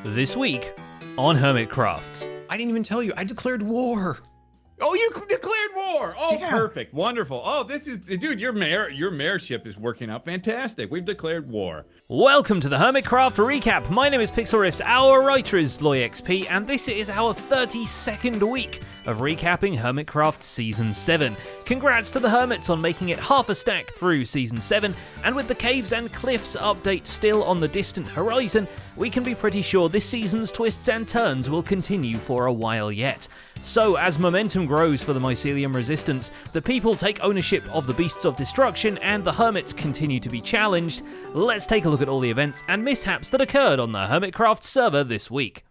This week on Hermitcraft. I didn't even tell you, I declared war. Oh, you declared war! Oh, Yeah. Perfect, wonderful. Oh, this is, dude, your mayorship is working out fantastic. We've declared war. Welcome to the Hermitcraft Recap. My name is Pixel Riffs, our writer is LoyXP, and this is our 32nd week of recapping Hermitcraft Season 7. Congrats to the Hermits on making it half a stack through Season 7, and with the Caves and Cliffs update still on the distant horizon, we can be pretty sure this season's twists and turns will continue for a while yet. So, as momentum grows for the Mycelium Resistance, the people take ownership of the Beasts of Destruction, and the Hermits continue to be challenged, let's take a look at all the events and mishaps that occurred on the Hermitcraft server this week.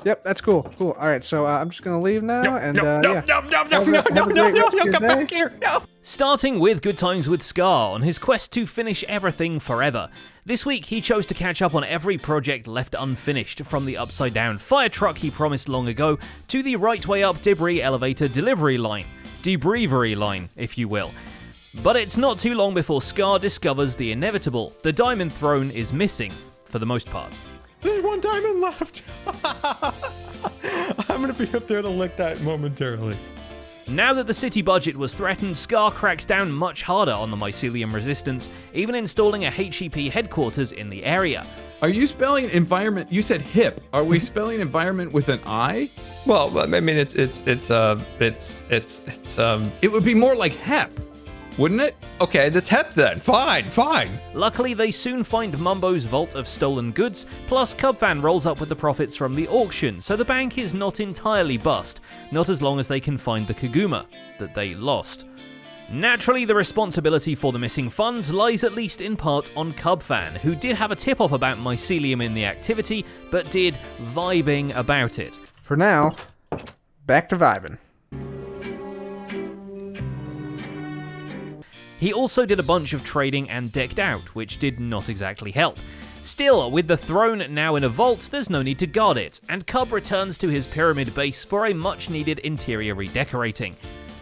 Yep, that's cool. Cool. All right, so I'm just gonna leave now, and No, yeah. come back here, no. Starting with GoodTimesWith Scar on his quest to finish everything forever. This week he chose to catch up on every project left unfinished, from the upside down fire truck he promised long ago to the right way up debris elevator delivery line. Debrievery line, if you will. But it's not too long before Scar discovers the inevitable. The Diamond Throne is missing, for the most part. There's one diamond left. I'm gonna be up there to lick that momentarily. Now that the city budget was threatened, Scar cracks down much harder on the Mycelium Resistance, even installing a HEP headquarters in the area. Are you spelling environment? You said hip. Are we spelling environment with an I? Well, I mean, it's It would be more like hep, wouldn't it? okay. That's HEP then. Fine. Luckily, they soon find Mumbo's vault of stolen goods, plus Cubfan rolls up with the profits from the auction, so the bank is not entirely bust, not as long as they can find the Kaguma that they lost. Naturally, the responsibility for the missing funds lies at least in part on Cubfan, who did have a tip-off about Mycelium in the activity, but did vibing about it. For now, back to vibing. He also did a bunch of trading and decked out, which did not exactly help. Still, with the throne now in a vault, there's no need to guard it, and Cub returns to his pyramid base for a much-needed interior redecorating.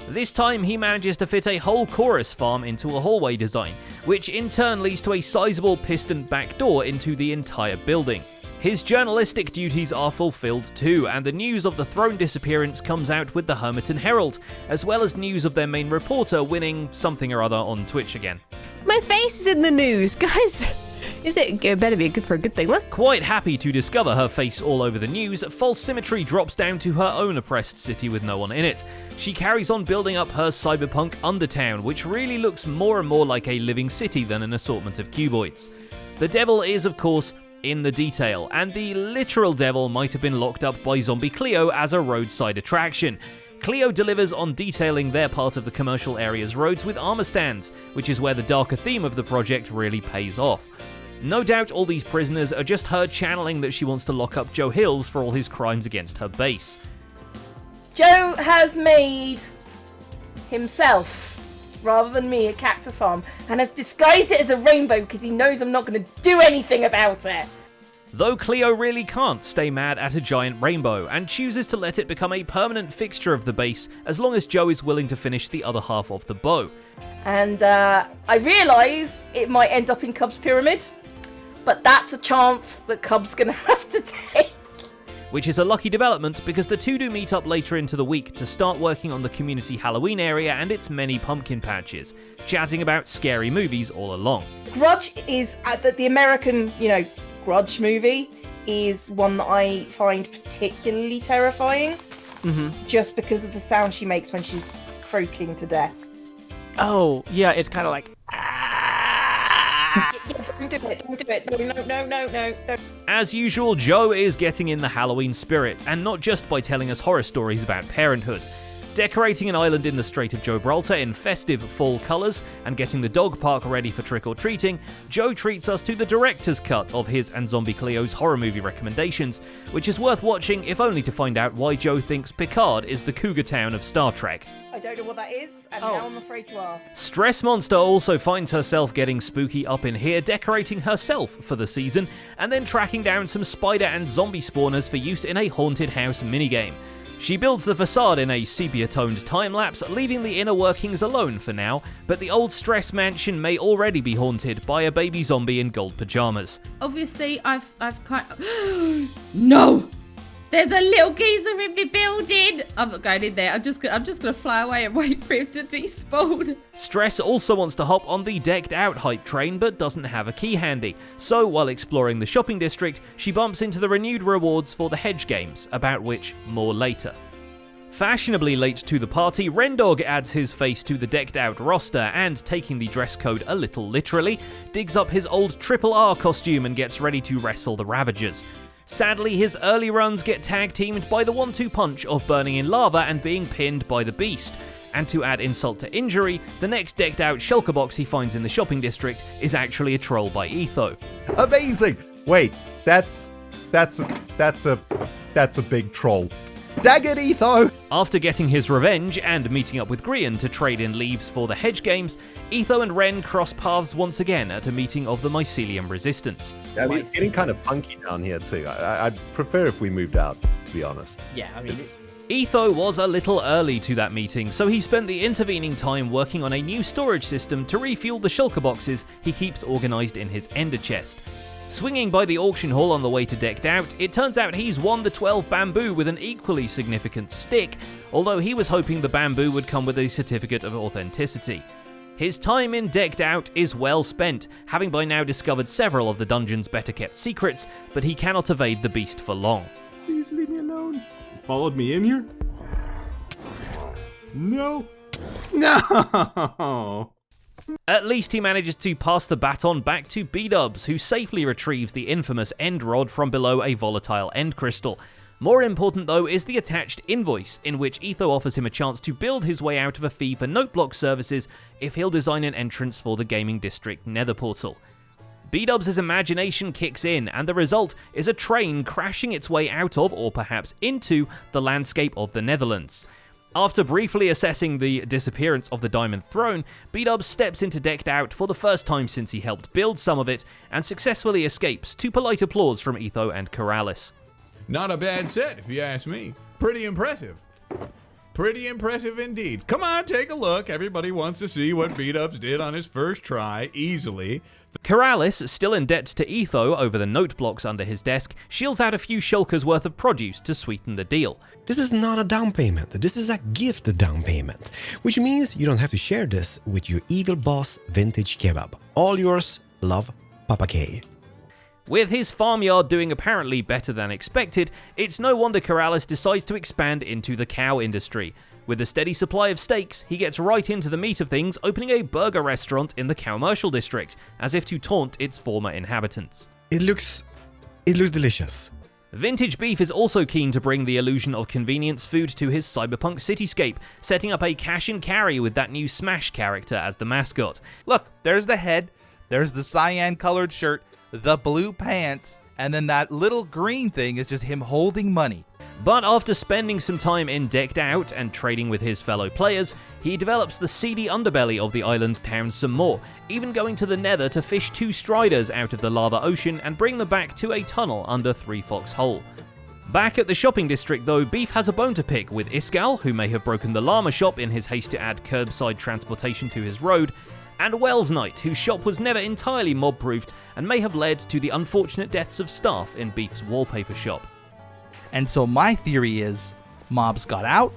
This time, he manages to fit a whole chorus farm into a hallway design, which in turn leads to a sizable piston back door into the entire building. His journalistic duties are fulfilled too, and the news of the throne disappearance comes out with the Hermit and Herald, as well as news of their main reporter winning something or other on Twitch again. My face is in the news, guys. It better be good for a good thing. Let's. Quite happy to discover her face all over the news, False Symmetry drops down to her own oppressed city with no one in it. She carries on building up her cyberpunk undertown, which really looks more and more like a living city than an assortment of cuboids. The devil is, of course, in the detail, and the literal devil might have been locked up by Zombie Cleo as a roadside attraction. Cleo delivers on detailing their part of the commercial area's roads with armor stands, which is where the darker theme of the project really pays off. No doubt all these prisoners are just her channeling that she wants to lock up Joe Hills for all his crimes against her base. Joe has made himself, rather than me, a cactus farm, and has disguised it as a rainbow because he knows I'm not going to do anything about it. Though Cleo really can't stay mad at a giant rainbow, and chooses to let it become a permanent fixture of the base as long as Joe is willing to finish the other half of the bow. And I realise it might end up in Cub's pyramid, but that's a chance that Cub's going to have to take. Which is a lucky development because the two do meet up later into the week to start working on the community Halloween area and its many pumpkin patches, chatting about scary movies all along. Grudge is, the American, Grudge movie is one that I find particularly terrifying, just because of the sound she makes when she's croaking to death. Oh, yeah, it's kind of like. Don't do it. No. As usual, Joe is getting in the Halloween spirit, and not just by telling us horror stories about parenthood. Decorating an island in the Strait of Gibraltar in festive fall colours and getting the dog park ready for trick-or-treating, Joe treats us to the director's cut of his and Zombie Cleo's horror movie recommendations, which is worth watching if only to find out why Joe thinks Picard is the Cougar Town of Star Trek. I don't know what that is, and now I'm afraid to ask. Stress Monster also finds herself getting spooky up in here, decorating herself for the season, and then tracking down some spider and zombie spawners for use in a haunted house minigame. She builds the facade in a sepia-toned time-lapse, leaving the inner workings alone for now, but the old stress mansion may already be haunted by a baby zombie in gold pajamas. Obviously, I've kind No! There's a little geezer in my building! I'm not going in there. I'm just gonna fly away and wait for him to despawn. Stress also wants to hop on the decked-out hype train, but doesn't have a key handy. So, while exploring the shopping district, she bumps into the renewed rewards for the hedge games, about which more later. Fashionably late to the party, Rendog adds his face to the decked-out roster and, taking the dress code a little literally, digs up his old Triple R costume and gets ready to wrestle the Ravagers. Sadly, his early runs get tag-teamed by the 1-2 punch of burning in lava and being pinned by the Beast. And to add insult to injury, the next decked-out shulker box he finds in the shopping district is actually a troll by Etho. Amazing! Wait, that's a big troll. Dang it, Etho! After getting his revenge and meeting up with Grian to trade in leaves for the hedge games, Etho and Ren cross paths once again at a meeting of the Mycelium Resistance. I mean, it's getting kind of punky down here too. I'd prefer if we moved out, to be honest. Yeah, I mean, it's... Etho was a little early to that meeting, so he spent the intervening time working on a new storage system to refuel the shulker boxes he keeps organised in his ender chest. Swinging by the auction hall on the way to decked out, it turns out he's won the 12 bamboo with an equally significant stick, although he was hoping the bamboo would come with a certificate of authenticity. His time in decked out is well spent, having by now discovered several of the dungeon's better kept secrets, but he cannot evade the beast for long. Please leave me alone. You followed me in here? No. No! At least he manages to pass the baton back to B-Dubs, who safely retrieves the infamous end rod from below a volatile end crystal. More important though is the attached invoice, in which Etho offers him a chance to build his way out of a fee for note block services if he'll design an entrance for the gaming district nether portal. B-Dubs' imagination kicks in, and the result is a train crashing its way out of, or perhaps into, the landscape of the Netherlands. After briefly assessing the disappearance of the Diamond Throne, B-Dubs steps into decked out for the first time since he helped build some of it, and successfully escapes to polite applause from Etho and Corrales. Not a bad set, if you ask me. Pretty impressive. Pretty impressive indeed. Come on, take a look. Everybody wants to see what B-Dubs did on his first try, easily. Corrales, still in debt to Etho over the note blocks under his desk, shields out a few shulkers worth of produce to sweeten the deal. This is not a down payment, this is a gift down payment, which means you don't have to share this with your evil boss, Vintage Kebab. All yours, love, Papa K. With his farmyard doing apparently better than expected, it's no wonder Corrales decides to expand into the cow industry. With a steady supply of steaks, he gets right into the meat of things, opening a burger restaurant in the commercial district, as if to taunt its former inhabitants. It looks delicious. Vintage Beef is also keen to bring the illusion of convenience food to his cyberpunk cityscape, setting up a cash and carry with that new Smash character as the mascot. Look, there's the head, there's the cyan-colored shirt, the blue pants, and then that little green thing is just him holding money. But after spending some time in decked out and trading with his fellow players, he develops the seedy underbelly of the island town some more, even going to the nether to fish 2 striders out of the lava ocean and bring them back to a tunnel under 3 Fox Hole. Back at the shopping district though, Beef has a bone to pick with Iskal, who may have broken the llama shop in his haste to add curbside transportation to his road, and Welsknight, whose shop was never entirely mob-proofed and may have led to the unfortunate deaths of staff in Beef's wallpaper shop. And so my theory is, mobs got out,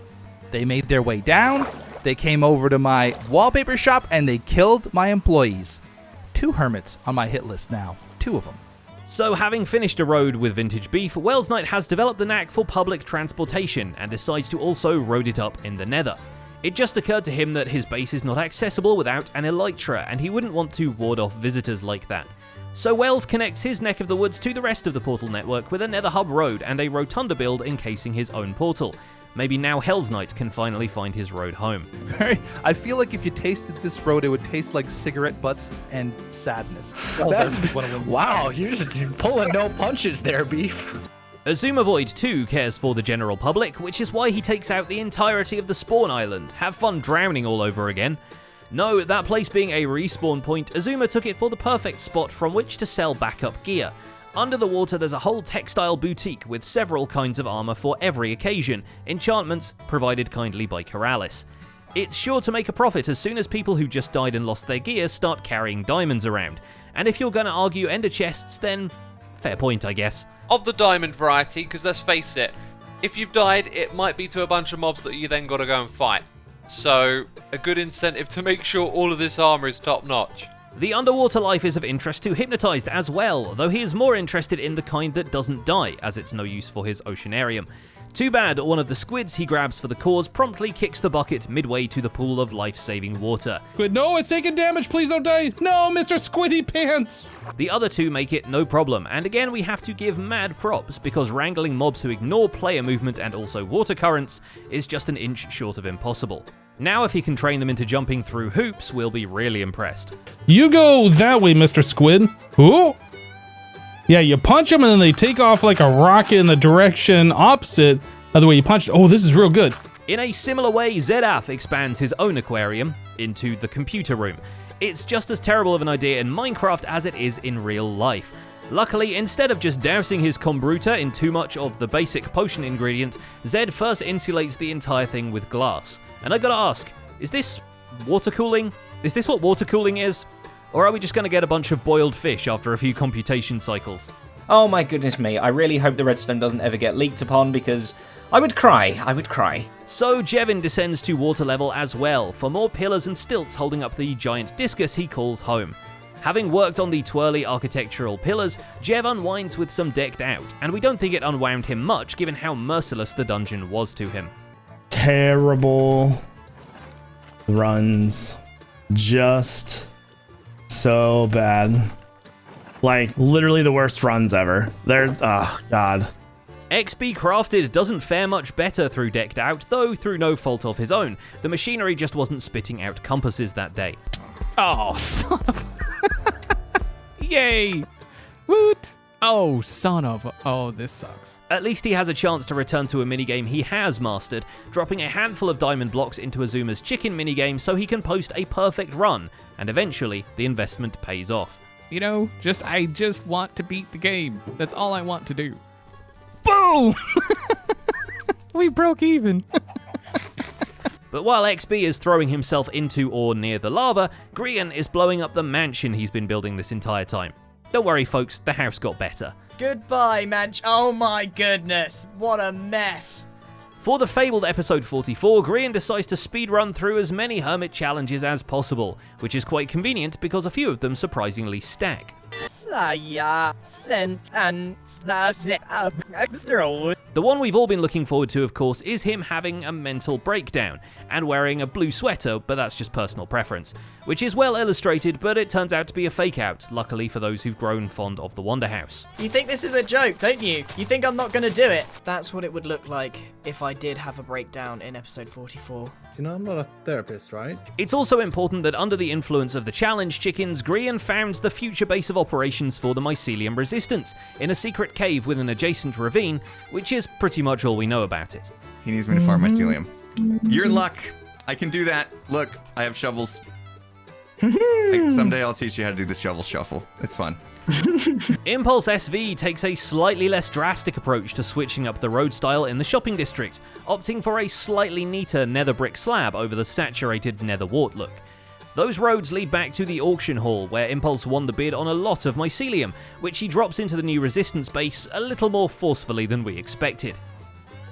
they made their way down, they came over to my wallpaper shop, and they killed my employees. 2 hermits on my hit list now. 2 of them. So having finished a road with Vintage Beef, Welsknight has developed the knack for public transportation and decides to also road it up in the nether. It just occurred to him that his base is not accessible without an elytra, and he wouldn't want to ward off visitors like that. So Wells connects his neck of the woods to the rest of the portal network with a nether hub road and a rotunda build encasing his own portal. Maybe now Hell's Knight can finally find his road home. I feel like if you tasted this road, it would taste like cigarette butts and sadness. Wow, you're just pulling no punches there, Beef. Azuma Void too cares for the general public, which is why he takes out the entirety of the spawn island. Have fun drowning all over again. No, that place being a respawn point, Azuma took it for the perfect spot from which to sell backup gear. Under the water, there's a whole textile boutique with several kinds of armor for every occasion, enchantments provided kindly by Corrales. It's sure to make a profit as soon as people who just died and lost their gear start carrying diamonds around. And if you're gonna argue ender chests, then fair point, I guess. Of the diamond variety, because let's face it, if you've died, it might be to a bunch of mobs that you then gotta go and fight. So, a good incentive to make sure all of this armor is top notch. The underwater life is of interest to Hypnotized as well, though he is more interested in the kind that doesn't die, as it's no use for his oceanarium. Too bad one of the squids he grabs for the cause promptly kicks the bucket midway to the pool of life-saving water. Squid, no, it's taking damage, please don't die! No, Mr. Squiddy Pants! The other two make it no problem, and again we have to give mad props, because wrangling mobs who ignore player movement and also water currents is just an inch short of impossible. Now if he can train them into jumping through hoops, we'll be really impressed. You go that way, Mr. Squid. Ooh. Yeah, you punch them and then they take off like a rocket in the direction opposite of the way you punched. Oh, this is real good. In a similar way, Zedaf expands his own aquarium into the computer room. It's just as terrible of an idea in Minecraft as it is in real life. Luckily, instead of just dousing his Kombruta in too much of the basic potion ingredient, Zed first insulates the entire thing with glass. And I gotta ask, is this water cooling? Is this what water cooling is? Or are we just gonna get a bunch of boiled fish after a few computation cycles? Oh my goodness me, I really hope the redstone doesn't ever get leaked upon, because I would cry. So Jevin descends to water level as well, for more pillars and stilts holding up the giant discus he calls home. Having worked on the twirly architectural pillars, Jev unwinds with some decked out, and we don't think it unwound him much given how merciless the dungeon was to him. Terrible runs. Just so bad. Like, literally the worst runs ever. They're, oh god. XBcrafted doesn't fare much better through decked out, though through no fault of his own. The machinery just wasn't spitting out compasses that day. Oh, son of... Yay! Woot! Oh, son of... Oh, this sucks. At least he has a chance to return to a minigame he has mastered, dropping a handful of diamond blocks into Azuma's chicken minigame so he can post a perfect run, and eventually the investment pays off. You know, I just want to beat the game. That's all I want to do. Boom! We broke even. But while XB is throwing himself into or near the lava, Grian is blowing up the mansion he's been building this entire time. Don't worry folks, the house got better. Goodbye, Manch. Oh my goodness, what a mess. For the fabled episode 44, Grian decides to speedrun through as many hermit challenges as possible, which is quite convenient because a few of them surprisingly stack. The one we've all been looking forward to, of course, is him having a mental breakdown and wearing a blue sweater, but that's just personal preference, which is well illustrated, but it turns out to be a fake out, luckily for those who've grown fond of the Wonder House. You think this is a joke, don't you? You think I'm not going to do it? That's what it would look like if I did have a breakdown in episode 44. You know, I'm not a therapist, right? It's also important that under the influence of the challenge chickens, Grian found the future base of operations for the Mycelium Resistance in a secret cave with an adjacent ravine, which is pretty much all we know about it. He needs me to farm mycelium. Your luck. I can do that. Look, I have shovels. Someday I'll teach you how to do the shovel shuffle. It's fun. Impulse SV takes a slightly less drastic approach to switching up the road style in the shopping district, opting for a slightly neater nether brick slab over the saturated nether wart look. Those roads lead back to the auction hall, where Impulse won the bid on a lot of mycelium, which he drops into the new resistance base a little more forcefully than we expected.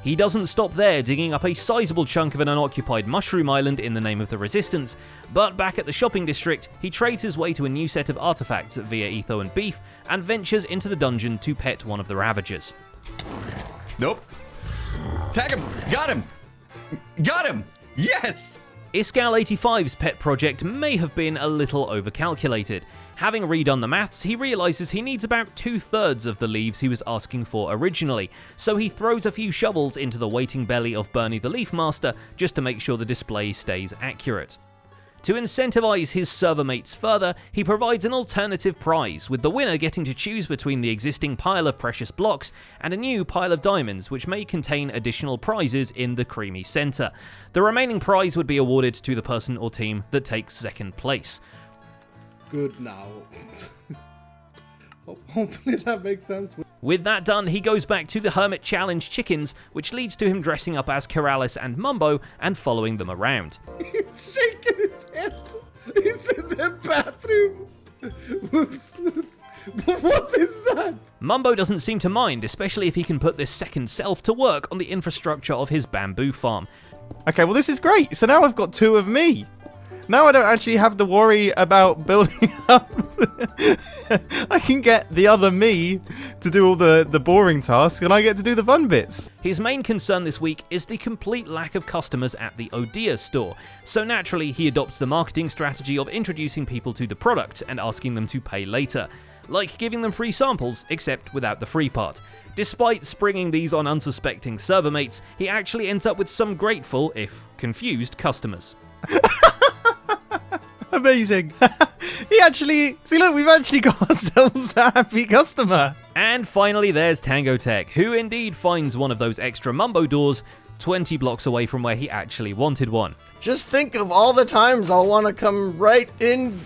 He doesn't stop there, digging up a sizable chunk of an unoccupied mushroom island in the name of the resistance, but back at the shopping district, he trades his way to a new set of artifacts via Etho and Beef, and ventures into the dungeon to pet one of the Ravagers. Nope. Tag him! Got him! Got him! Yes! Iskal85's pet project may have been a little overcalculated. Having redone the maths, he realizes he needs about 2/3 of the leaves he was asking for originally, so he throws a few shovels into the waiting belly of Bernie the Leaf Master just to make sure the display stays accurate. To incentivize his server mates further, he provides an alternative prize, with the winner getting to choose between the existing pile of precious blocks and a new pile of diamonds, which may contain additional prizes in the creamy center. The remaining prize would be awarded to the person or team that takes second place. Good now. Hopefully that makes sense. With that done, he goes back to the Hermit Challenge chickens, which leads to him dressing up as Keralis and Mumbo and following them around. He's shaking his head. He's in the bathroom. Whoops. What is that? Mumbo doesn't seem to mind, especially if he can put this second self to work on the infrastructure of his bamboo farm. Okay, well this is great. So now I've got 2 of me. Now I don't actually have to worry about building up. I can get the other me to do all the boring tasks, and I get to do the fun bits. His main concern this week is the complete lack of customers at the Odia store, so naturally he adopts the marketing strategy of introducing people to the product and asking them to pay later, like giving them free samples, except without the free part. Despite springing these on unsuspecting server mates, he actually ends up with some grateful, if confused, customers. Amazing. See, look, we've actually got ourselves a happy customer. And finally, there's TangoTek, who indeed finds one of those extra Mumbo doors 20 blocks away from where he actually wanted one. Just think of all the times I'll want to come right in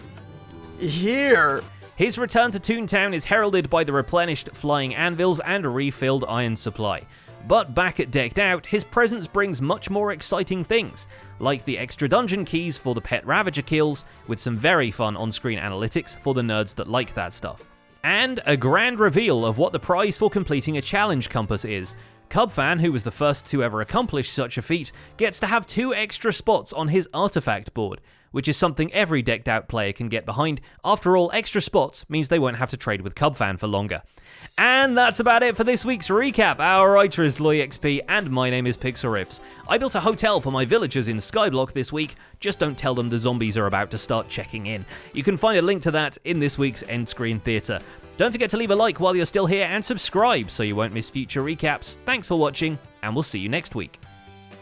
here. His return to Toontown is heralded by the replenished flying anvils and a refilled iron supply. But back at Decked Out, his presence brings much more exciting things, like the extra dungeon keys for the pet Ravager kills, with some very fun on-screen analytics for the nerds that like that stuff. And a grand reveal of what the prize for completing a challenge compass is. Cubfan, who was the first to ever accomplish such a feat, gets to have 2 extra spots on his artifact board, which is something every Decked Out player can get behind. After all, extra spots means they won't have to trade with Cubfan for longer. And that's about it for this week's recap. Our writer is LoyXP, and my name is Pixel Riffs. I built a hotel for my villagers in Skyblock this week. Just don't tell them the zombies are about to start checking in. You can find a link to that in this week's End Screen Theatre. Don't forget to leave a like while you're still here and subscribe so you won't miss future recaps. Thanks for watching, and we'll see you next week.